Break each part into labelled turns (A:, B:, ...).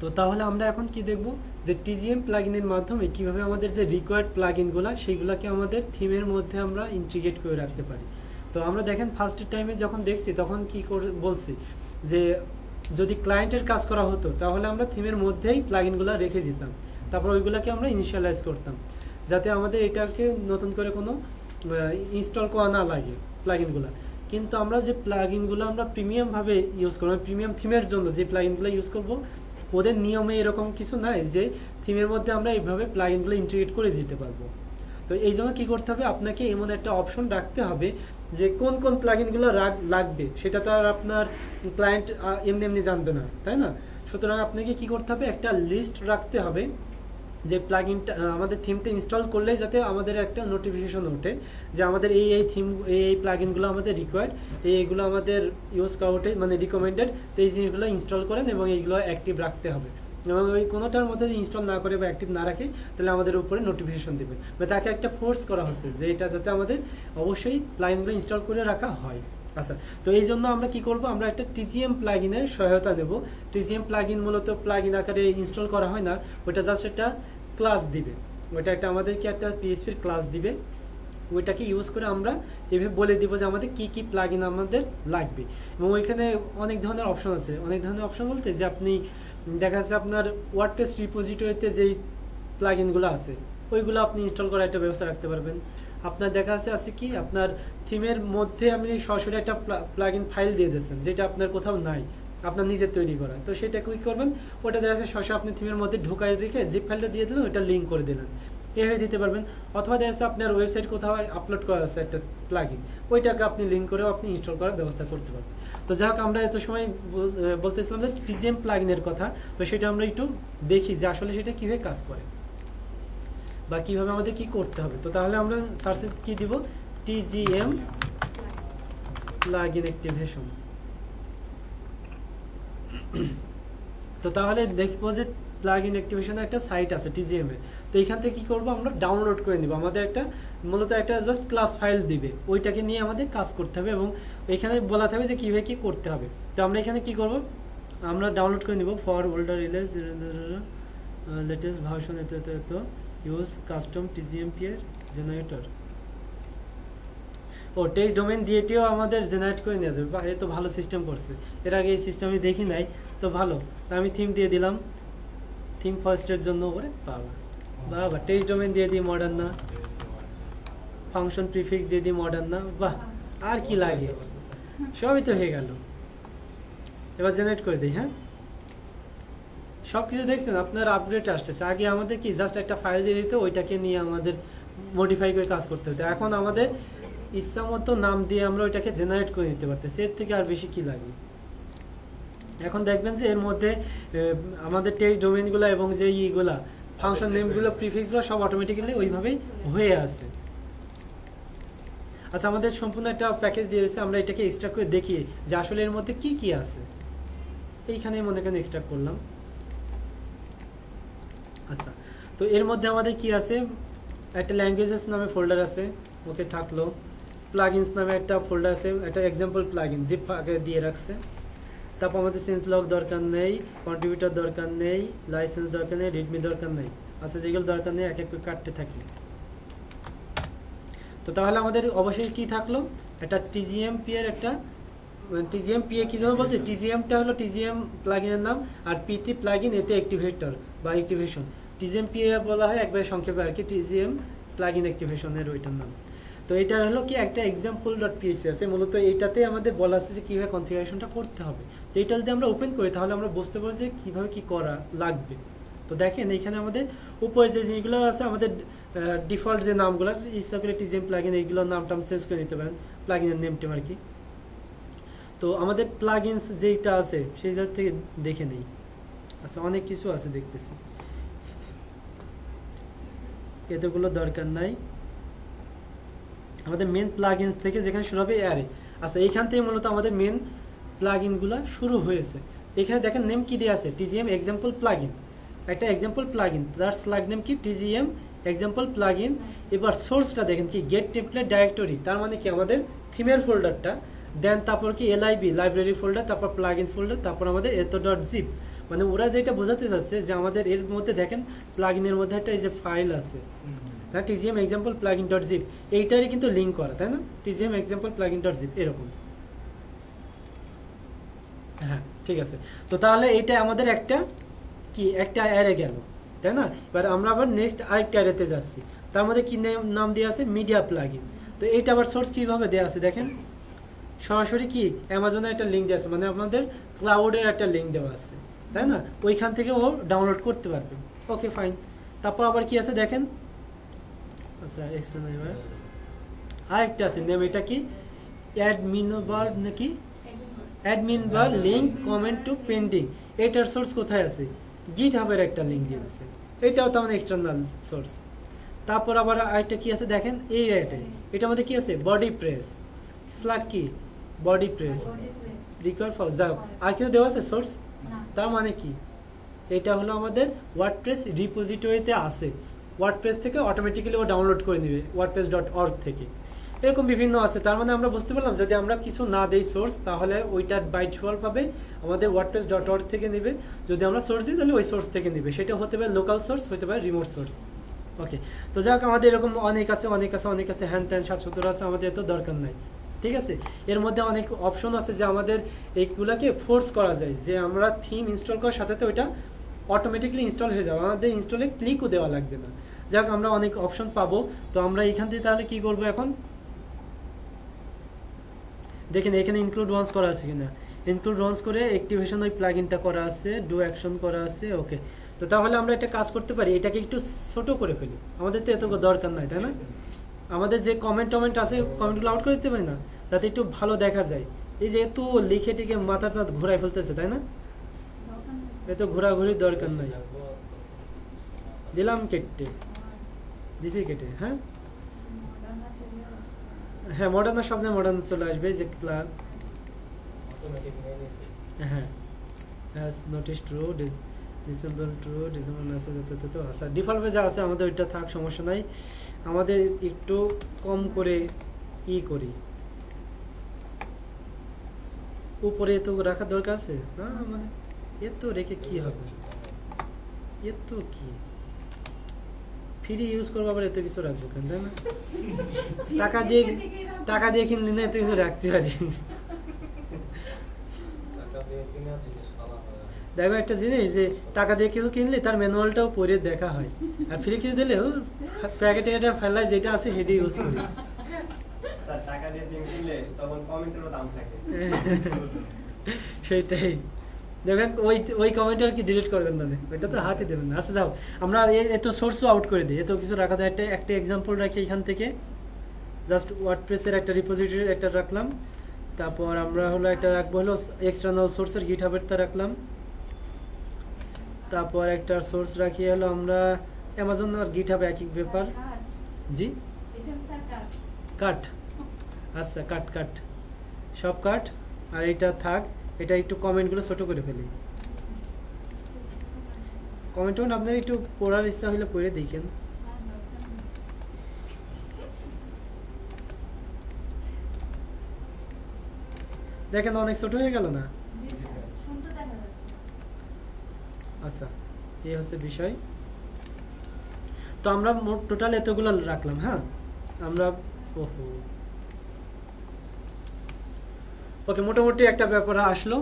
A: তো তাহলে আমরা এখন কি দেখব যে টিজিএম প্লাগইনের মাধ্যমে কিভাবে আমাদের যে রিকোয়ার্ড প্লাগইনগুলো সেইগুলোকে আমাদের থিমের মধ্যে আমরা ইন্টিগ্রেট করে রাখতে পারি। তো আমরা দেখেন ফার্স্ট টাইমে যখন দেখছি তখন কি বলছি যে যদি ক্লায়েন্টের কাজ করা হতো তাহলে আমরা থিমের মধ্যেই প্লাগইনগুলো রেখে দিতাম, তারপর ওইগুলোকে আমরা ইনিশিয়ালাইজ করতাম যাতে আমাদের এটাকে নতুন করে কোনো ইনস্টল করা না লাগে প্লাগইনগুলো। কিন্তু আমরা যে প্লাগইনগুলো আমরা প্রিমিয়ামভাবে ইউজ করবো, প্রিমিয়াম থিমের জন্য যে প্লাগইনগুলো ইউজ করব ওদের নিয়মে এরকম কিছু নাই যে থিমের মধ্যে আমরা এইভাবে প্লাগইনগুলো ইন্টিগ্রেট করে দিতে পারবো। তো এই জন্য কী করতে হবে, আপনাকে এমন একটা অপশন রাখতে হবে যে কোন কোন প্লাগইনগুলো লাগবে সেটা তো আর আপনার ক্লায়েন্ট এমনি এমনি জানবে না, তাই না? সুতরাং আপনাকে কি করতে হবে, একটা লিস্ট রাখতে হবে যে প্লাগইনটা আমাদের থিমটা ইনস্টল করলেই যাতে আমাদের একটা নোটিফিকেশন ওঠে যে আমাদের এই থিম এই প্লাগইনগুলো আমাদের রিকোয়ার্ড, এইগুলো আমাদের ইউজ করা ওঠে মানে রিকমেন্ডেড, তো এই জিনিসগুলো ইনস্টল করেন এবং এইগুলো অ্যাক্টিভ রাখতে হবে। এবং ওই কোনোটার মধ্যে ইনস্টল না করে বা অ্যাক্টিভ না রাখে তাহলে আমাদের উপরে নোটিফিকেশন দেবে, বা তাকে একটা ফোর্স করা হচ্ছে যে এটা যাতে আমাদের অবশ্যই প্লাগইনগুলো ইনস্টল করে রাখা হয়। আচ্ছা, তো এই জন্য আমরা কি করব, আমরা একটা টিজিএম প্লাগইনের সহায়তা নেব। টিজিএম প্লাগইন মূলত প্লাগইন আকারে ইনস্টল করা হয় না, ওটা জাস্ট একটা ক্লাস দিবে, ওইটা একটা আমাদেরকে একটা পিএইচপির ক্লাস দিবে, ওইটাকে ইউজ করে আমরা এভাবে বলে দিব যে আমাদের কি কি প্লাগইন আমাদের লাগবে। এবং ওইখানে অনেক ধরনের অপশন আছে, অনেক ধরনের অপশন বলতে যে আপনি দেখা যাচ্ছে আপনার ওয়ার্ডপ্রেস রিপোজিটরিতে যেই প্লাগইনগুলো আছে ওইগুলো আপনি ইনস্টল করার একটা ব্যবস্থা রাখতে পারবেন। আপনার দেখা যাচ্ছে আছে কি আপনার থিমের মধ্যে আপনি সরাসরি একটা প্লাগইন ফাইল দিয়ে দিচ্ছেন যেটা আপনার কোথাও নাই, আপনার নিজের তৈরি করা, তো সেটা কি করবেন, ওটা দেখা যাচ্ছে সরাসরি আপনি থিমের মধ্যে ঢোকায় রেখে জিপ ফাইলটা দিয়ে দিলেন, ওইটা লিঙ্ক করে দিলেন, এভাবে দিতে পারবেন। অথবা দেখা যাচ্ছে আপনার ওয়েবসাইট কোথাও আপলোড করা আছে একটা প্লাগইন, ওইটাকে আপনি লিঙ্ক করেও আপনি ইনস্টল করার ব্যবস্থা করতে পারবেন। তো যাই হোক, আমরা এত সময় বলতেছিলাম যে টিজিএম প্লাগইনের কথা, তো সেটা আমরা একটু দেখি যে আসলে সেটা কীভাবে কাজ করে বা কীভাবে আমাদের কি করতে হবে। তো তাহলে আমরা সার্চে কি দিব, টিজিএম প্লাগইন অ্যাক্টিভেশন। তো তাহলে দেখবো যে প্লাগইন অ্যাক্টিভেশনের একটা সাইট আছে টিজিএম এর, তো এখান থেকে কি করব, আমরা ডাউনলোড করে নিব, আমাদের একটা মূলত একটা জাস্ট ক্লাস ফাইল দিবে, ওইটাকে নিয়ে আমাদের কাজ করতে হবে এবং এখানে বলা থাকবে যে কীভাবে কি করতে হবে। তো আমরা এখানে কি করব, আমরা ডাউনলোড করে নিব for older release latest version এত এত এত ইউজ কাস্টম টিজিএমপি এর জেনারেটর। ও টেক্সট ডোমেইন দিয়েটিও আমাদের জেনারেট করে নিয়ে যাবে, বা এ তো ভালো সিস্টেম করছে, এর আগে এই সিস্টেম আমি দেখি নাই, তো ভালো। আমি থিম দিয়ে দিলাম, থিম ফার্স্টের জন্য করে পাবো, বাবা টেক্সট ডোমেইন দিয়ে দিই মডার্ন না, ফাংশন প্রিফিক্স দিয়ে দিই মডার্ন না, বাহ আর কি লাগে, সবই তো হয়ে গেল। এবার জেনারেট করে দিই। হ্যাঁ, সব কিছু দেখছেন আপনার আপডেট আসতেছে, আগে আমাদের কি জাস্ট একটা ফাইল দিয়ে দিতে, ওইটাকে নিয়ে আমাদের মডিফাই করে কাজ করতে হতো, এখন আমাদের ইচ্ছা মতো নাম দিয়ে আমরা ওইটাকে জেনারেট করে নিতে পারতেছি, এর থেকে আর বেশি কি লাগে। এখন দেখবেন যে এর মধ্যে আমাদের টেক্সট ডোমেইনগুলো এবং যে ইগুলা ফাংশন নেমগুলো প্রিফিক্সগুলো সব অটোমেটিক্যালি ওইভাবেই হয়ে আছে। আচ্ছা, আমাদের সম্পূর্ণ একটা প্যাকেজ দিয়ে দিচ্ছে, আমরা এটাকে এক্সট্রাক্ট করে দেখি যে আসলে এর মধ্যে কি কি আছে। এইখানে মনে করেন এক্সট্রাক্ট করলাম। আচ্ছা, তো এর মধ্যে আমাদের কি আছে, একটা ল্যাঙ্গুয়েজেস নামে ফোল্ডার আছে, ওকে থাকলো। প্লাগইনস নামে একটা ফোল্ডার আছে, একটা এক্সাম্পল প্লাগইন জিপ আগে দিয়ে রাখছে। তারপর আমাদের চেঞ্জ লগ দরকার নেই, কন্ট্রিবিউটর দরকার নেই, লাইসেন্স দরকার নেই, রিডমি দরকার নেই। আচ্ছা, যেগুলো দরকার নেই এক এক করে কাটতে থাকি। তো তাহলে আমাদের অবশ্যই কি থাকলো, একটা টিজিএমপি এর একটা টিজিএমপি এ কি জন্য বলতে, টিজিএমটা হলো টিজিএম প্লাগইনের নাম, আর পিটি প্লাগইন এতে অ্যাক্টিভেটর বা অ্যাক্টিভেশন। টিজিএমপি এ বলা হয় একবারে সংক্ষেপে আর কি, টিজিএম প্লাগইন অ্যাক্টিভেশনের ওইটার নাম। তো এটা হলো কি একটা এক্সাম্পল ডট পিএইচপি আছে, মূলত এইটাতে আমাদের বলা আছে যে কীভাবে কনফিগারেশনটা করতে হবে। তো এটা যদি আমরা ওপেন করি তাহলে আমরা বুঝতে পারবো যে কীভাবে কী করা লাগবে। তো দেখেন এইখানে আমাদের উপরে যে জিনিসগুলো আছে, আমাদের ডিফল্ট যে নামগুলো ইচ্ছা করে টিজিএম প্লাগইন এইগুলোর নামটা চেঞ্জ করে নিতে পারেন, প্লাগইনের নেমটা আর কি। তো আমাদের প্লাগইনস যেটা আছে সেই জায়গা থেকে দেখে নেই। আচ্ছা, অনেক কিছু আছে দেখতেছি, এতগুলো দরকার নাই। আমাদের মেন প্লাগইনস থেকে যেখানে শুরু হবে অ্যারে। আচ্ছা, এইখান থেকে মূলত আমাদের মেন প্লাগইনগুলো শুরু হয়েছে। এখানে দেখেন নেম কি দিয়ে আছে, টিজিএম এক্সাম্পল প্লাগইন, একটা এক্সাম্পল প্লাগইন, তার স্ল্যাগ নেম কি টিজিএম এক্সাম্পল প্লাগইন। এবার সোর্সটা দেখেন কি গেট টেমপ্লেট ডাইরেক্টরি, তার মানে কি আমাদের থিমের ফোল্ডারটা, দেন তারপর কি এলআইবি লাইব্রেরি ফোল্ডার, তারপর প্লাগইনস ফোল্ডার, তারপর আমাদের এতো ডট জিপ, মানে ওরা যেটা বোঝাতে চাচ্ছে যে আমাদের এর মধ্যে দেখেন প্লাগইনের মধ্যে একটা এই যে ফাইল আছে, হ্যাঁ, TGM example plugin dot zip, এইটারই কিন্তু লিঙ্ক করা, তাই না? TGM example plugin dot zip এরকম। হ্যাঁ, ঠিক আছে। তো তাহলে এইটা আমাদের একটা কি একটা অ্যারে গেল, তাই না? এবার আমরা আবার নেক্সট আরেকটা অ্যারেতে যাচ্ছি, তার মধ্যে কি নাম দেওয়া আছে? Media plugin. তো এইটা আবার সোর্স কিভাবে দেওয়া আছে দেখেন, সরাসরি কি অ্যামাজনের একটা লিঙ্ক দেওয়া আছে, মানে আপনাদের ক্লাউডের একটা লিঙ্ক দেওয়া আছে, তাই না? ওইখান থেকে ও ডাউনলোড করতে পারবে। ওকে, ফাইন। তারপর আবার কি আছে দেখেন, আচ্ছা এক্সটার্নাল আরেকটা আছে নেম, এটা কি অ্যাডমিন বার নাকি অ্যাডমিন বার লিঙ্ক কমেন্ট টু পেন্ডিং। এটার সোর্স কোথায় আছে? গিটহাবের একটা লিঙ্ক দিয়ে দিয়েছে, এটাও তো আমাদের এক্সটার্নাল সোর্স। তারপর আবার আরেকটা কি আছে দেখেন, এই এটার মধ্যে কি আছে? বডি প্রেস স্ল্যাক কি বডি প্রেস রিকোয়ার ফর যাও, আর কিছু দেওয়া আছে সোর্স? তার মানে কি এটা হলো আমাদের ওয়ার্ডপ্রেস রিপোজিটরিতে আছে, ওয়ার্ডপ্রেস থেকে অটোমেটিক্যালি ও ডাউনলোড করে নেবে wordpress.org থেকে। এরকম বিভিন্ন আছে। তার মানে আমরা বুঝতে পারলাম যদি আমরা কিছু না দেই সোর্স, তাহলে ওইটার বাই ডিফল্ট পাবে আমাদের wordpress.org থেকে নেবে, যদি আমরা সোর্স দিই তাহলে ওই সোর্স থেকে নেবে। সেটা হতে পারে লোকাল সোর্স, হতে পারে রিমোট সোর্স। ওকে, তো যাক আমাদের এরকম অনেক আছে হ্যান ত্যান 770 আছে, আমাদের এত দরকার নাই, ঠিক আছে? এর মধ্যে অনেক অপশন আছে যে আমাদের এইগুলাকে ফোর্স করা যায়, যে আমরা থিম ইনস্টল করার সাথে তো ওইটা অটোমেটিকলি ইনস্টল হয়ে যাবে, আমাদের ইনস্টলে ক্লিকও দেওয়া লাগবে না। যাক আমরা অনেক অপশন পাবো। তো আমরা এখান থেকে তাহলে কি করবো এখন দেখেন, এখানে ইনক্লুড ওয়ান্স করা আছে কিনা। ইনক্লুড ওয়ান্স করে অ্যাক্টিভেশন ওই প্লাগইনটা করা আছে, ডু অ্যাকশন করা আছে। ওকে, তো তাহলে আমরা একটা কাজ করতে পারি, এটাকে একটু ছোট করে ফেলি, আমাদের তো এত দরকার নাই, তাই না? আমাদের যে কমেন্ট আছে কমেন্টগুলো আউট করে দিতে পারি না, যাতে একটু ভালো দেখা যায়। এই যে এত লিখে টিকে মাথাটা ঘোরাই ফেলতেছে, তাই না? এত ঘোরাঘুরির দরকার নাই। দিলাম কেটে দিছি কেটে, হ্যাঁ হ্যাঁ, মডার্ন শব্দে মডার্ন চলে আসবে, যে ক্লাব হ্যাঁ নোটিস ট্রু ডিসেম্বল ট্রু ডিসেম্বল মেসেজ তো আচ্ছা ডিফল্ট যা আছে আমাদের ওইটা থাক, সমস্যা নাই। আমাদের একটু কম করে করি, উপরে তো রাখার দরকার আছে না, মানে এত রেখে কি হবে, এত কি ফ্রি ইউজ করবো আবার এত কিছু রাখবো কেন, তাই না? টাকা দিয়ে কিনলে না এত কিছু রাখতে পারি। দেখো একটা জিনিস, যে টাকা দিয়ে কিছু কিনলে তার ম্যানুয়ালটাও পড়ে দেখা হয়, আর ফ্রি কিছু দিলে প্যাকেটে এটা ফেলায় যেটা আছে সেটাই ইউজ করি।
B: টাকা দিয়ে কিনলে তখন কমেন্টেরও দাম থাকে।
A: সেটাই দেখেন, ওই কমেন্টটা কি ডিলিট করবেন না, ওইটা তো হাতে দেবেন না। আচ্ছা যাও, আমরা এত সোর্সও আউট করে দিই, এত কিছু রাখা যায়। একটা এক্সাম্পল রাখি এখান থেকে, জাস্ট ওয়ার্ডপ্রেসের একটা রিপোজিটরি একটা রাখলাম, তারপর আমরা হলো একটা রাখবো হলো এক্সটার্নাল সোর্সের গিটহাবেরটা রাখলাম, তারপর একটা সোর্স রাখি হলো আমরা অ্যামাজন আর গিটহাব একই ব্যাপার। জি কাট, আচ্ছা কাট সব কাট, আর এটা থাক। এটা একটু কমেন্টগুলো ছোট করে ফেলি, কমেন্ট আপনার একটু পড়ার ইচ্ছা হলে পড়ে দেখেন। দেখেন অনেক ছোট হয়ে গেল না? আচ্ছা, এই হচ্ছে বিষয়। তো আমরা মোট টোটাল এতগুলো রাখলাম। হ্যাঁ আমরা ওকে, মোটামুটি একটা ব্যাপার আসলো।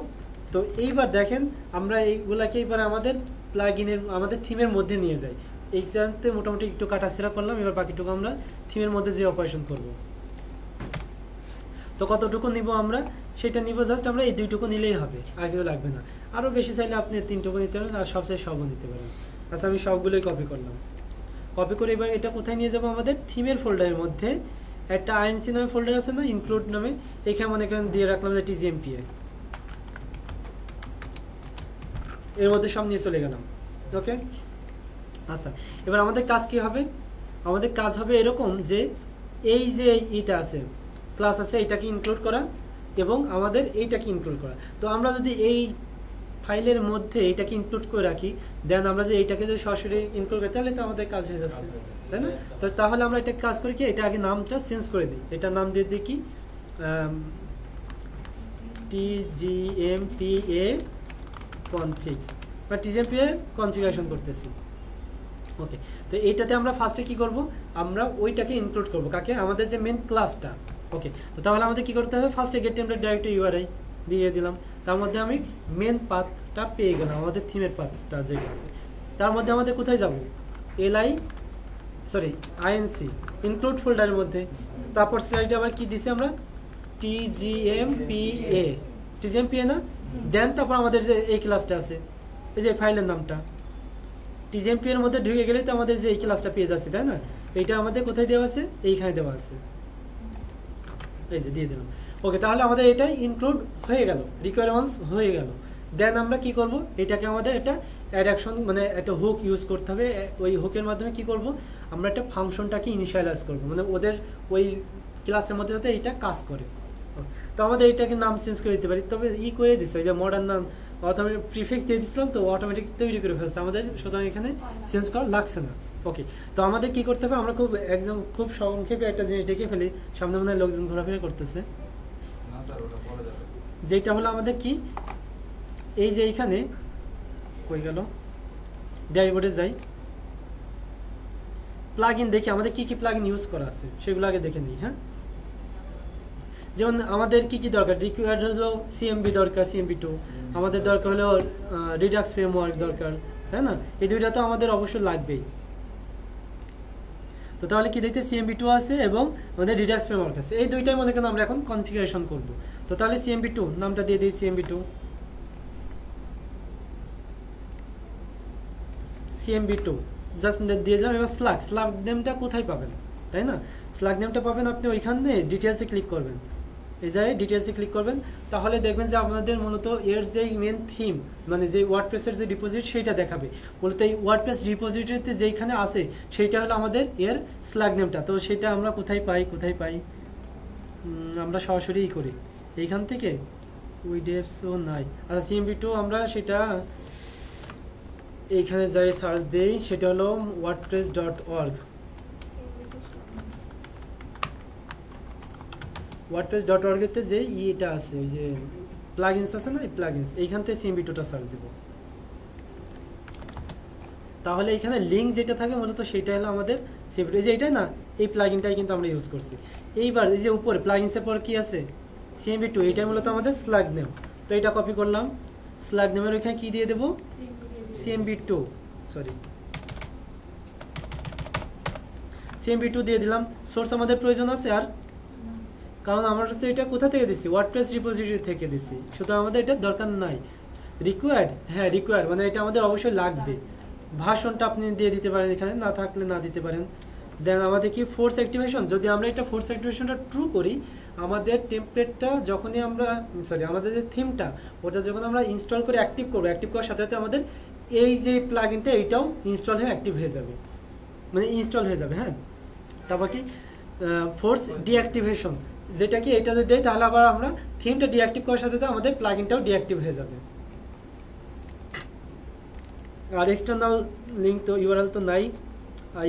A: তো এইবার দেখেন আমরা এইগুলাকে এইবার আমাদের প্লাগইনের আমাদের থিমের মধ্যে নিয়ে যাই। এইখানতে মোটামুটি একটু কাটাছেড়া করলাম, এবার বাকিটুকু আমরা থিমের মধ্যে যে অপারেশন করব। তো কতটুকু নিব আমরা, সেটা নিব জাস্ট আমরা এই দুইটুকু নিলেই হবে, আর কেউ লাগবে না। আরও বেশি চাইলে আপনি 3টুকু নিতে পারেন, আর সবচেয়ে সবও নিতে পারেন। আচ্ছা আমি সবগুলোই কপি করলাম। কপি করে এবার এটা কোথায় নিয়ে যাবো, আমাদের থিমের ফোল্ডারের মধ্যে একটা আইএনসি নামে ফোল্ডার আছে না, ইনক্লুড নামে, এখানে মনে করেন দিয়ে রাখলাম যে টিজিএমপিএ, এর মধ্যে সব নিয়ে চলে গেলাম। ওকে, আচ্ছা এবার আমাদের কাজ কি হবে, আমাদের কাজ হবে এরকম যে এই যে এইটা আছে ক্লাস আছে, এটাকে ইনক্লুড করা এবং আমাদের এইটাকে ইনক্লুড করা। তো আমরা যদি এই ফাইলের মধ্যে এটাকে ইনক্লুড করে রাখি, দেন আমরা যে এইটাকে যদি সরাসরি ইনক্লুড করি তাহলে তো আমাদের কাজ হয়ে যাচ্ছে, তাই না? তো তাহলে আমরা এটা কাজ করি কি, এটা আগে নামটা চেঞ্জ করে দিই, এটা নাম দিয়ে দিই কি TGMPA config, বা টিজিএমপি এর কনফিগারেশন করতেছি। ওকে, তো এইটাতে আমরা ফার্স্টে কি করব, আমরা ওইটাকে ইনক্লুড করব, কাকে, আমাদের যে মেন ক্লাসটা। ওকে, তো তাহলে আমাদের কি করতে হবে, ফার্স্টে গেট টেমপ্লেট ডাইরেক্টরি ইউআরআই দিয়ে দিলাম, তার মধ্যে আমি মেন পাথটা পেয়ে গেলাম, আমাদের থিমের পাথটা যেটা আছে। তার মধ্যে আমাদের কোথায় যাব, আইএনসি ইনক্লুড ফোল্ডারের মধ্যে। তারপর স্লাইডে আবার কি দিছি আমরা, টিজিএমপিএ না, দেন তারপর আমাদের যে এই ক্লাসটা আছে, এই যে ফাইলের নামটা টিজিএমপি এর মধ্যে ঢুকে গেলেই তো আমাদের যে এই ক্লাসটা পেয়ে যাচ্ছে, তাই না? এইটা আমাদের কোথায় দেওয়া আছে, এইখানে দেওয়া আছে, এই যে দিয়ে দিলাম। ওকে, তাহলে আমাদের এটাই ইনক্লুড হয়ে গেল, রিকোয়ারমেন্টস হয়ে গেল। দেন আমরা কি করব, এটাকে আমাদের একটা অ্যাডাকশন মানে একটা হুক ইউজ করতে হবে। ওই হুকের মাধ্যমে কি করব, আমরা একটা ফাংশনটাকে ইনিশিয়ালাইজ করব, মানে ওদের ওই ক্লাসের মধ্যে যাতে এইটা কাজ করে। তো আমাদের এটাকে নাম চেঞ্জ করে দিতে পারি, তবে করে দিচ্ছে ওই যে মডার্ন নাম অটোমেটিক প্রিফিক্স দিয়ে দিচ্ছিলাম, তো অটোমেটিক তৈরি করে ফেলছে আমাদের, সুতরাং এখানে চেঞ্জ করা লাগছে না। ওকে, তো আমাদের কি করতে হবে, আমরা খুব সংক্ষেপে একটা জিনিস দেখে ফেলি, সামনে মনে হয় লোকজন ঘোরাফেরা করতেছে, যেটা হলো আমাদের কি, এই যে এইখানে কই গেল, ড্যাশবোর্ডে যাই, প্লাগইন দেখি আমাদের কি কি প্লাগইন ইউজ করা আছে সেগুলো আগে দেখে নিই। হ্যাঁ, যেমন আমাদের কি কি দরকার, রিকোয়ার্ড হলো সিএমবি দরকার, CMB2 আমাদের দরকার হলো, রিডাক্স ফ্রেমওয়ার্ক দরকার, তাই না? এই দুইটা তো আমাদের অবশ্যই লাগবেই। তো তাহলে কি দেখতে, CMB2 আছে এবং আমাদের রিডাক্স ফ্রেমওয়ার্ক আছে, এই দুইটার মধ্যে কিন্তু আমরা এখন কনফিগারেশন করব। তো তাহলে CMB2 নামটা দিয়ে দিই, CMB2 জাস্ট দিয়ে দিলাম। এবার স্লাগ নেমটা কোথায় পাবেন, তাই না? স্লাগ নেমটা পাবেন আপনি ওইখানে ডিটেলসে ক্লিক করবেন, এই জায়গায় ডিটেলসে ক্লিক করবেন, তাহলে দেখবেন যে আপনাদের মূলত এর যে মেন থিম মানে যে ওয়ার্ডপ্রেসের যে ডিপোজিট সেইটা দেখাবে। মূলত এই ওয়ার্ডপ্রেস ডিপোজিটরিতে যেখানে আছে সেইটা হলো আমাদের এর স্লাগ নেমটা। তো সেটা আমরা কোথায় পাই, আমরা সরাসরি করি এইখান থেকে, ওই ডেপসও নাই। আচ্ছা, CMB2 আমরা সেটা এইখানে যাই সার্চ দেই, সেটা হলো wordpress.org। wordpress.org এতে যে এটা আছে, ওই যে প্লাগইনস আছে না, এই প্লাগইনস, এইখান থেকে CMB2টা সার্চ দেব, তাহলে এখানে লিংক যেটা থাকে মূলত সেটা হলো আমাদের CMB2। এই যে এটা না, এই প্লাগইনটাই কিন্তু আমরা ইউজ করছি। এইবার এই যে উপরে প্লাগইনসের পর কি আছে, CMB2, এটাই মূলত আমাদের স্লাগ নেম। তো এটা কপি করলাম, স্লাগ নেমের ওইখানে কি দিয়ে দেব, CMB2 দিয়ে দিলাম। সোর্স আমাদের প্রয়োজন আছে আর, কারণ আমরা তো এটা কোথা থেকে দিচ্ছি, ওয়ার্ডপ্রেস রিপোজিটরি থেকে দিচ্ছি, সুতরাং আমাদের এটা দরকার নাই। রিকোয়ার্ড, হ্যাঁ রিকোয়ার্ড মানে এটা আমাদের অবশ্যই লাগবে। ভাষণটা আপনি দিয়ে দিতে পারেন, এখানে না থাকলে না দিতে পারেন। দেন আমাদের কি ফোর্স অ্যাক্টিভেশন, যদি আমরা এটা ফোর্স অ্যাক্টিভেশনটা ট্রু করি, আমাদের টেমপ্লেটটা যখনই আমরা আমাদের যে থিমটা ওটা যখন আমরা ইনস্টল করে অ্যাক্টিভ করবো, অ্যাক্টিভ করার সাথে সাথে আমাদের এই যে প্লাগইনটা এটাও ইনস্টল হয়ে অ্যাক্টিভ হয়ে যাবে, মানে ইনস্টল হয়ে যাবে। হ্যাঁ, তারপর কি ফোর্স ডিঅ্যাক্টিভেশন, যেটা কি এটা যদি দেয় তাহলে আবার আমরা থিমটা ডিঅ্যাক্টিভ করার সাথে সাথে আমাদের প্লাগইনটাও ডিঅ্যাক্টিভ হয়ে যাবে। আর এক্সটার্নাল লিঙ্ক তো ইউআরএল তো নাই,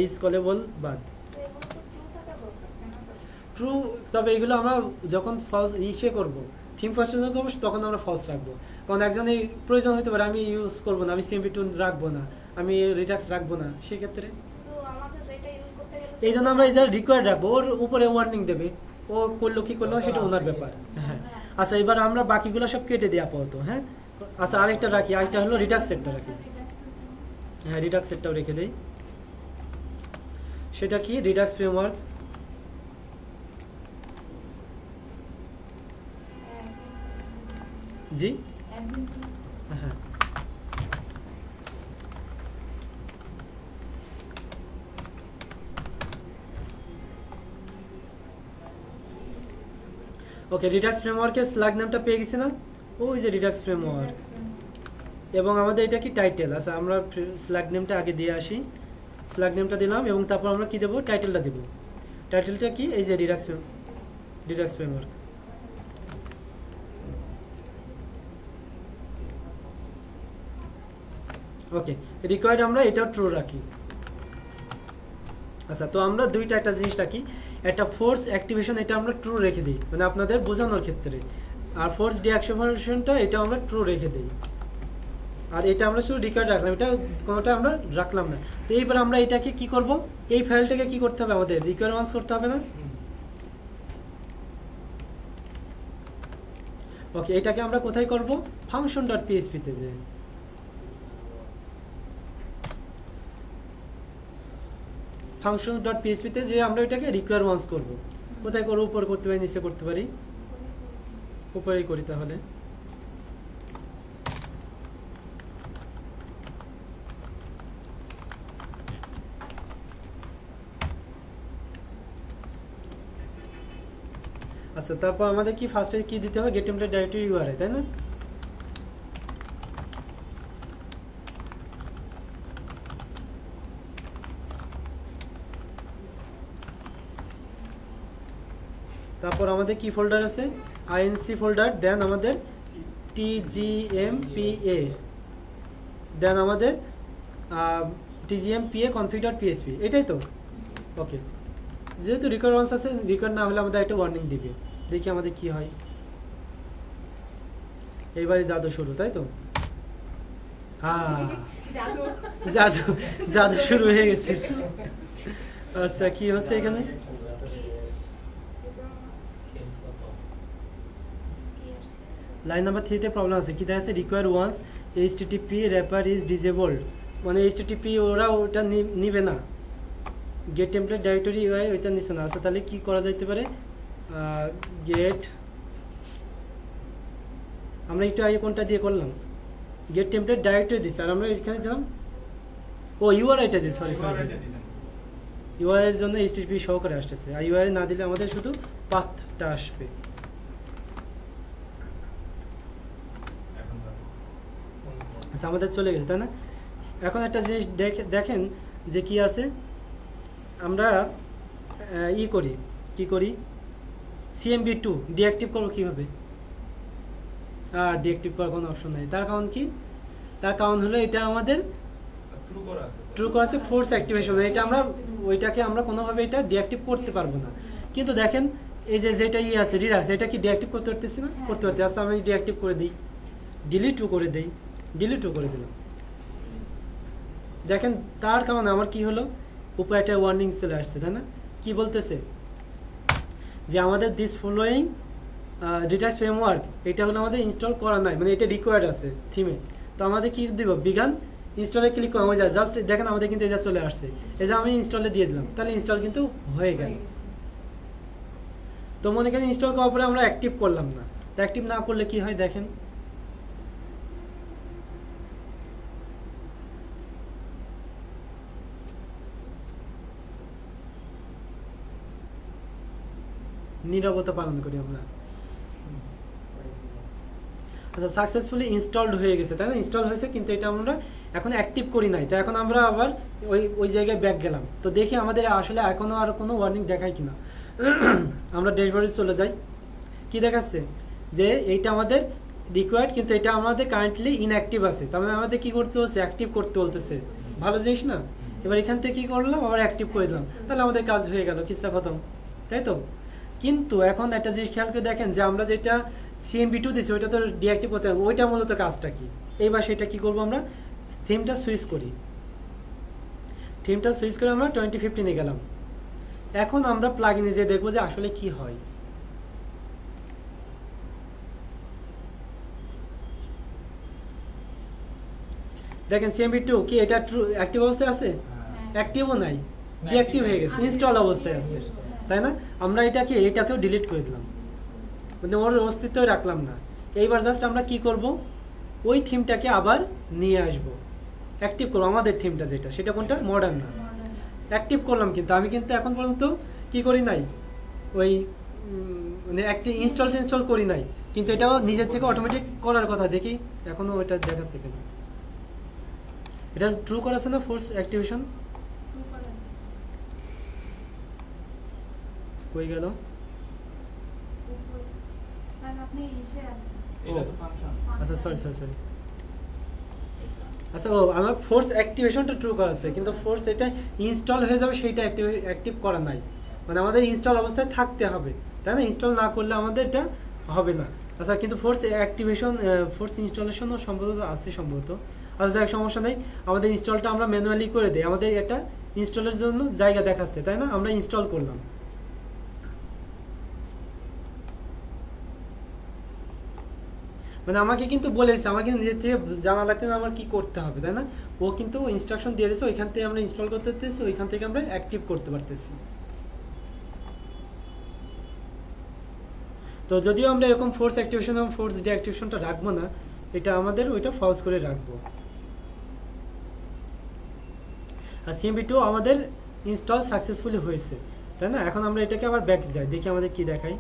A: ইজ কলেবল বাদ ট্রু। তবে এগুলো আমরা যখন ফলস করবো, থিম ফার্স্ট করবো, তখন আমরা ফলস রাখবো, কারণ একজনের প্রয়োজন হতে পারে আমি ইউজ করবো না, আমি CMB2 রাখবো না, আমি রিডাক্স রাখবো না, সেক্ষেত্রে এই জন্য আমরা এই যে রিকোয়ার্ড রাখবো, ওর উপরে ওয়ার্নিং দেবে, ও করলো কি করলো সেটা ওনার ব্যাপার। হ্যাঁ, আচ্ছা এবার আমরা বাকিগুলো সব কেটে দিই আপাতত। হ্যাঁ, আচ্ছা আরেকটা রাখি, আরেকটা হলো রিডাক্স সেটটা রাখি। হ্যাঁ, রিডাক্স সেটটাও রেখে দেই। সেটা কি, রিডাক্স ফ্রেমওয়ার্ক, জি হ্যাঁ, ওকে, রিডাক্স ফ্রেমওয়ার্কের স্লাগ নামটা পেয়ে গেছি না, ওই যে রিডাক্স ফ্রেমওয়ার্ক, এবং আমাদের এটা কি টাইটেল। আচ্ছা আমরা স্লাগ নেমটা আগে দিয়ে আসি, স্লাগ নেমটা দিলাম এবং তারপর আমরা কি দেবো, টাইটেলটা দেবো। টাইটেলটা কি, এই যে রিডাক্স ফ্রেমওয়ার্ক। ওকে, রিকোয়ার্ড আমরা এটাও ট্রু রাখি। আচ্ছা, তো আমরা দুইটা একটা জিনিস রাখি, একটা ফোর্স অ্যাক্টিভেশন এটা আমরা ট্রু রেখে দিই, মানে আপনাদের বোঝানোর ক্ষেত্রে, আর ফোর্স ডিঅ্যাক্টিভেশনটা এটা আমরা ট্রু রেখে দিই। আর এটা আমরা শুধু রিকোয়ার্ড রাখলাম, এটা কোনোটা আমরা রাখলাম না। তো এইবার আমরা এটাকে কি করব, এই ফাইলটাকে কি করতে হবে, আমাদের রিকোয়ার ওয়ান্স করতে হবে না? ওকে, এটাকে আমরা কোথায় করব, ফাংশন ডট পিএইচপি তে যে ফাংশন ডট পিএইচপি তে যে আমরা এটাকে রিকোয়ার ওয়ান্স করব। কোথায় করব, উপরে করতে পারি, নিচে করতে পারি? উপরেই করি তাহলে। আচ্ছা, তারপর আমাদের কি ফার্স্টে কি দিতে হবে, গেট টেমপ্লেট ডাইরেক্টরি ইউআরআই, তাই না? তারপর আমাদের কি ফোল্ডার আছে, আইএনসি ফোল্ডার, দেন আমাদের tgmpa, দেন আমাদের tgmpa config.php, এটাই তো? ওকে, যেহেতু রিকোয়ার ওয়ান্স আছে, রিকোয়ার না হলে আমাদের একটা ওয়ার্নিং দিবে। দেখি আমাদের কি হয়। এইবারে জাদু শুরু, তাই তো? হ্যাঁ, জাদু জাদু শুরু হয়ে গেছে। আচ্ছা, কি হচ্ছে এখানে? লাইন নাম্বার 3 তে প্রবলেম আছে, কি দেখাচ্ছে, require once HTTP wrapper is disabled, মানে এইচটিটিপি ওরা ওটা নিবে না, গেট টেমপ্লেট ডাইরেক্টরি ইউআই ওইটা নিচ্ছে না। আচ্ছা, তাহলে কি করা যাইতে পারে, গেট, আমরা একটু আগে কোনটা দিয়ে করলাম, গেট টেমপ্লেট ডাইরেক্টরি দিচ্ছে, আর আমরা এখানে দিলাম ও ইউআরআইটা দিই, সরি ইউআরআই এর জন্য এইচটিটিপি শো করে আসতেছে, আর ইউআরআই না দিলে আমাদের শুধু পাথটা আসবে। আচ্ছা, আমাদের চলে গেছে, তাই না? এখন একটা জিনিস দেখেন যে কি আছে, আমরা কি করি CMB2 ডিঅ্যাক্টিভ করবো কিভাবে? ডিঅ্যাক্টিভ করার কোনো অপশন নাই। তার কারণ কি? তার কারণ হলো এটা আমাদের ট্রু করা আছে, ফোর্স অ্যাক্টিভেশন, এটা আমরা ওইটাকে আমরা কোনোভাবে এটা ডিঅ্যাক্টিভ করতে পারবো না। কিন্তু দেখেন এই যে যেটা আছে রিডাক্স, এটা কি ডিঅ্যাক্টিভ করতে পারতেছি না? করতে পারতেছি। আচ্ছা, আমি ডিঅ্যাক্টিভ করে দিই, ডিলিটও করে দিলাম। দেখেন তার কারণে আমার কি হলো, উপরে একটা ওয়ার্নিং চলে আসছে, তাই না? কি বলতেছে যে আমাদের দিস ফলোয়িং ডিটাচ ফ্রেমওয়ার্ক, এটা হলো আমাদের ইনস্টল করা নাই, মানে এটা রিকোয়ার্ড আছে থিমে। তো আমাদের কি দিব, বিগান ইনস্টলে ক্লিক করা হয়ে যায়, জাস্ট দেখেন আমাদের কিন্তু এটা চলে আসছে, এই যে আমি ইনস্টলে দিয়ে দিলাম, তাহলে ইনস্টল কিন্তু হয়ে গেল। তো মনে করেন ইনস্টল করার পরে আমরা অ্যাক্টিভ করলাম না, তো অ্যাক্টিভ না করলে কি হয় দেখেন, নীরবতা পালন করি আমরা। আচ্ছা, সাকসেসফুলি ইনস্টলড হয়ে গেছে, তাই না? ইনস্টল হয়েছে, কিন্তু এটা আমরা এখন অ্যাক্টিভ করি নাই। তো এখন আমরা আবার ওই জায়গায় ব্যাক গেলাম, তো দেখি আমাদের আসলে এখনো আর কোনো ওয়ার্নিং দেখায় কিনা। আমরা ড্যাশবোর্ডে চলে যাই, কি দেখাচ্ছে যে এইটা আমাদের রিকোয়ার্ড, কিন্তু এটা আমাদের কারেন্টলি ইনঅ্যাক্টিভ আছে, তার মানে আমাদের কি করতে হচ্ছে, অ্যাক্টিভ করতে বলতেছে। ভালো জিনিস না? এবার এখান থেকে কি করলাম, আবার অ্যাক্টিভ করে দিলাম, তাহলে আমাদের কাজ হয়ে গেল, কিসা খতম, তাই তো? কিন্তু এখন একটা জিনিস খেয়াল করে দেখেন যে আমরা যেটা CMB2 দিচ্ছি ওইটা তো ডিঅ্যাক্টিভ করতে হবে, ওইটা মূলত কাজটা কি। এইবার সেটা কি করবো, আমরা থিমটা সুইচ করি, আমরা 2015 গেলাম। এখন আমরা প্লাগইনে যে দেখবো যে আসলে কি হয়। দেখেন CMB2 কি এটা ট্রু অ্যাক্টিভ অবস্থায় আছে? অ্যাক্টিভও নাই, ডিঅ্যাক্টিভ হয়ে গেছে, ইনস্টল অবস্থায় আছে, তাই না? আমরা এটাকেও ডিলিট করে দিলাম, মানে ওর অস্তিত্ব রাখলাম না। এইবার জাস্ট আমরা কি করব, ওই থিমটাকে আবার নিয়ে আসব, অ্যাক্টিভ করবো আমাদের থিমটা যেটা, সেটা কোনটা, মডার্ন না, অ্যাক্টিভ করলাম। কিন্তু আমি কিন্তু এখন পর্যন্ত কি করি নাই, ওই মানে একটা ইনস্টল করি নাই, কিন্তু এটাও নিজের থেকে অটোমেটিক করার কথা। দেখি এখনো ওইটা দেখাচ্ছে কেন, এটা ট্রু করাছে না ফোর্স অ্যাক্টিভেশন? কই গেল? আচ্ছা, সরি। আচ্ছা, আমার ফোর্স অ্যাক্টিভেশনটা ট্রু করা আছে, কিন্তু ফোর্স এটা ইনস্টল হয়ে যাবে সেইটা অ্যাক্টিভ করা নাই, মানে আমাদের ইনস্টল অবস্থায় থাকতে হবে, তাই না? ইনস্টল না করলে আমাদের এটা হবে না। আচ্ছা, কিন্তু ফোর্স অ্যাক্টিভেশন, ফোর্স ইনস্টলেশনও সম্ভবত আছে সম্ভবত। আচ্ছা দেখ সমস্যা নেই, আমাদের ইনস্টলটা আমরা ম্যানুয়ালি করে দিই, আমাদের এটা ইনস্টলের জন্য জায়গা দেখাচ্ছে তাই না, আমরা ইনস্টল করলাম। মানে আমাকে কিন্তু বলেছে, আমাকে কিন্তু নিজের থেকে জানা লাগছে না আমার কি করতে হবে তাই না, ও কিন্তু ইনস্ট্রাকশন দিয়ে দিয়েছে, ওইখান থেকে আমরা ইনস্টল করতে পারতেছি, ওইখান থেকে আমরা অ্যাক্টিভ করতে পারতেছি। তো যদিও আমরা এরকম ফোর্স অ্যাক্টিভেশন এবং ফোর্স ডিঅ্যাক্টিভেশনটা রাখবো না, এটা আমাদের ওইটা ফলস করে রাখবো। আর CMP2 আমাদের ইনস্টল সাকসেসফুলি হয়েছে তাই না। এখন আমরা এটাকে আবার ব্যাক যাই, দেখি আমাদের কি দেখাই।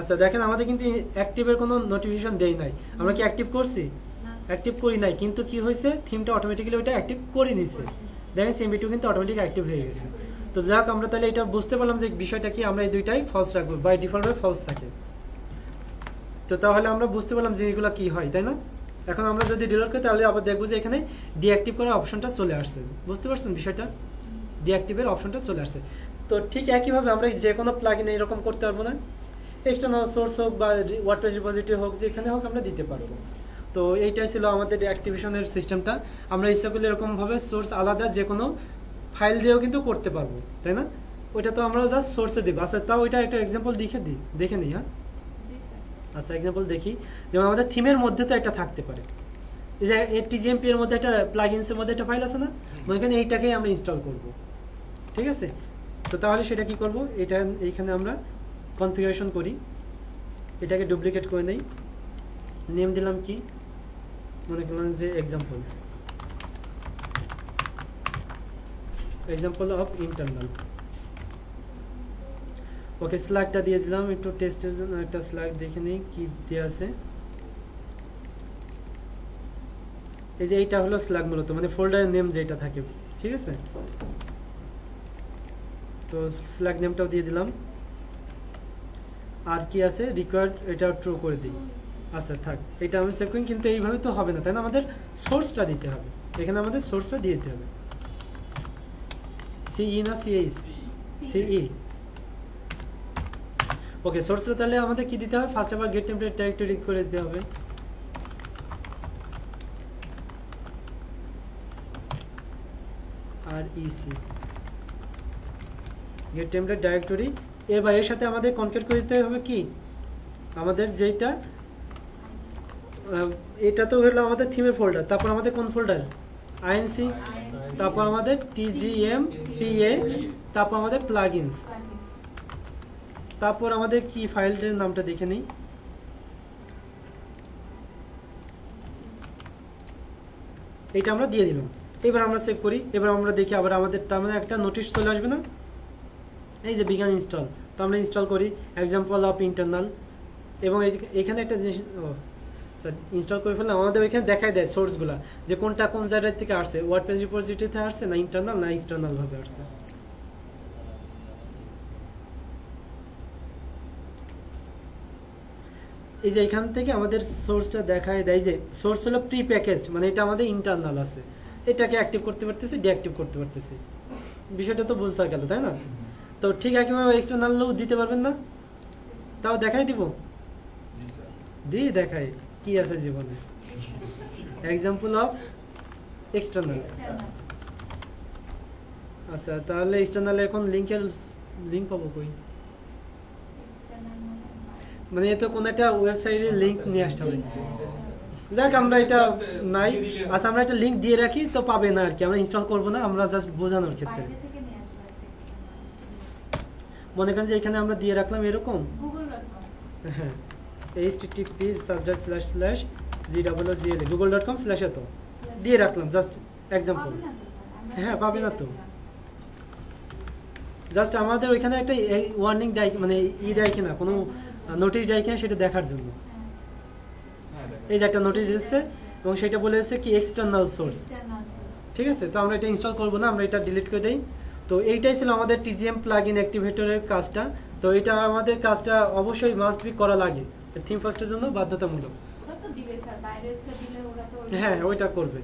A: আচ্ছা দেখেন আমাদের কিন্তু অ্যাক্টিভের কোনো নোটিফিকেশন দেই নাই, আমরা কি অ্যাক্টিভ করছি? অ্যাক্টিভ করি নাই, কিন্তু কি হয়েছে থিমটা অটোমেটিক্যালি ওইটা অ্যাক্টিভ করে নিছে, দেখেন CMP2 কিন্তু অটোমেটিক অ্যাক্টিভ হয়ে গেছে। তো যাক আমরা তাহলে এটা বুঝতে পারলাম যে বিষয়টা কি, আমরা এই দুইটাই ফলস রাখবো, বাই ডিফল্ট ফলস থাকে। তো তাহলে আমরা বুঝতে পারলাম যে এগুলো কি হয় তাই না। এখন আমরা যদি ডিলিট করি তাহলে আবার দেখবো যে এখানে ডিঅ্যাক্টিভ করার অপশনটা চলে আসছে, বুঝতে পারছেন বিষয়টা, ডিঅ্যাক্টিভের অপশনটা চলে আসছে। তো ঠিক একইভাবে আমরা যে কোনো প্লাগইনে এরকম করতে পারবো না, এক্সটার্নাল সোর্স হোক বা ওয়ার্ডপ্রেস রিপোজিটরি হোক, যেখানে হোক আমরা দিতে পারবো। তো এইটাই ছিল আমাদের অ্যাক্টিভেশনের সিস্টেমটা। আমরা ইচ্ছা করলে এরকমভাবে সোর্স আলাদা যে কোনো ফাইল দিয়েও কিন্তু করতে পারবো তাই না। ওইটা তো আমরা জাস্ট সোর্সে দিব। আচ্ছা তাও ওইটা একটা এক্সাম্পল দেখে নিই। হ্যাঁ আচ্ছা এক্সাম্পল দেখি, যেমন আমাদের থিমের মধ্যে তো একটা থাকতে পারে, এই যে TGMP এর মধ্যে একটা প্লাগইনসের মধ্যে একটা ফাইল আছে না, ওইখানে এইটাকেই আমরা ইনস্টল করব, ঠিক আছে। তো তাহলে সেটা কি করব, এটা এইখানে আমরা কনফিগারেশন করি, এটাকে ডুপ্লিকেট করে নেই, নেম দিলাম কি, মনে করলাম যে এক্সাম্পল অফ ইন্টারনাল। ওকে স্ল্যাগটা দিয়ে দিলাম, একটু টেস্টের জন্য একটা স্ল্যাগ দেখে নিই কি দেওয়া আছে। এই যে এইটা হলো স্ল্যাগ মূলত, মানে ফোল্ডারের নেম যেটা থাকে, ঠিক আছে। তো স্ল্যাগ নেমটাও দিয়ে দিলাম। আর কি আছে রিকোয়ার্ড, এটা ট্রু করে দিই। আচ্ছা থাক, এটা আমি সেভ করি, কিন্তু এইভাবে তো হবে না তাই না, আমাদের সোর্সটা দিতে হবে, এখানে আমাদের সোর্সটা দিয়ে দিতে হবে। CE না CH? CE। ওকে সোর্সটা তাহলে আমাদের কি দিতে হবে, ফার্স্ট আবার গেট টেমপ্লেট ডাইরেক্টরি করে দিতে হবে। আর ইসি গেট টেমপ্লেট ডাইরেক্টরি, এবার এর সাথে আমাদের কনকেট করে দিতে হবে কি, আমাদের যেটা এটা তো হলো আমাদের থিমের ফোল্ডার, তারপর আমাদের কোন ফোল্ডার, INC, তারপর আমাদের TGMPA, তারপর আমাদের প্লাগইনস, তারপর আমাদের কি ফাইলটার নামটা দেখে নিই। এইটা আমরা দিয়ে দিলাম, এবার আমরা সেভ করি। এবার আমরা দেখি আবার আমাদের তার মানে একটা নোটিশ চলে আসবে না, এই যে বিগান ইনস্টল। তো আমরা ইনস্টল করি এক্সাম্পল অফ ইন্টারনাল, এবং এখানে একটা জিনিস স্যার ইনস্টল করে ফেললাম, আমাদের ওইখানে দেখাই দেয় সোর্সগুলো, যে কোনটা কোন জায়গা থেকে আসছে, ওয়ার্ডপ্রেস রিপোজিটরি থেকে আসছে না ইন্টারনাল না এক্সটার্নাল ভাবে আসছে। এই যে এখান থেকে আমাদের সোর্সটা দেখায় দেয়, যে সোর্স হলো প্রি প্যাকেজড, মানে এটা আমাদের ইন্টারনাল আছে, এটাকে অ্যাক্টিভ করতে পারতেছি, ডিঅ্যাক্টিভ করতে পারতেছি, বিষয়টা তো বুঝতে গেল তাই না। তো ঠিক একইভাবে এক্সটার্নালও দিতে পারবেন না, তাও দেখাই দিব, দিয়ে দেখাই কি আছে জীবনে, এক্সাম্পল অফ এক্সটার্নাল। আচ্ছা তাহলে এক্সটার্নাল এখন লিঙ্ক পাবো কই, মানে এ তো কোন একটা ওয়েবসাইটের লিংক নিয়ে আসতে হবে। দেখ আমরা এটা নাই, আচ্ছা আমরা একটা লিংক দিয়ে রাখি, তো পাবে না আর কি, আমরা ইনস্টল করবো না, আমরা জাস্ট বোঝানোর ক্ষেত্রে। মনে করেন যে এখানে আমরা দিয়ে রাখলাম এরকম, হ্যাঁ http://google.com/এত দিয়ে রাখলাম, জাস্ট এক্সাম্পল। হ্যাঁ পাবে না তো, জাস্ট আমাদের ওইখানে একটা ওয়ার্নিং দেয়, মানে দেয় কিনা, কোনো নোটিশ দেয় কিনা সেটা দেখার জন্য। এই যে একটা নোটিশ দিচ্ছে এবং সেটা বলে দিচ্ছে কি এক্সটার্নাল সোর্স, ঠিক আছে। তো আমরা এটা ইনস্টল করবো না, আমরা এটা ডিলিট করে দেই। তো এইটাই ছিল আমাদের TGM প্লাগইন অ্যাক্টিভেটরের কাজটা। তো এটা আমাদের কাজটা অবশ্যই মাস্ট বি করা লাগে, থিম ফার্স্টের জন্য বাধ্যতামূলক। হ্যাঁ ওইটা করবে।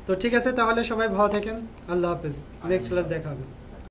A: তো ঠিক আছে তাহলে সবাই ভালো থাকেন, আল্লাহ হাফেজ, নেক্সট ক্লাস দেখা হবে।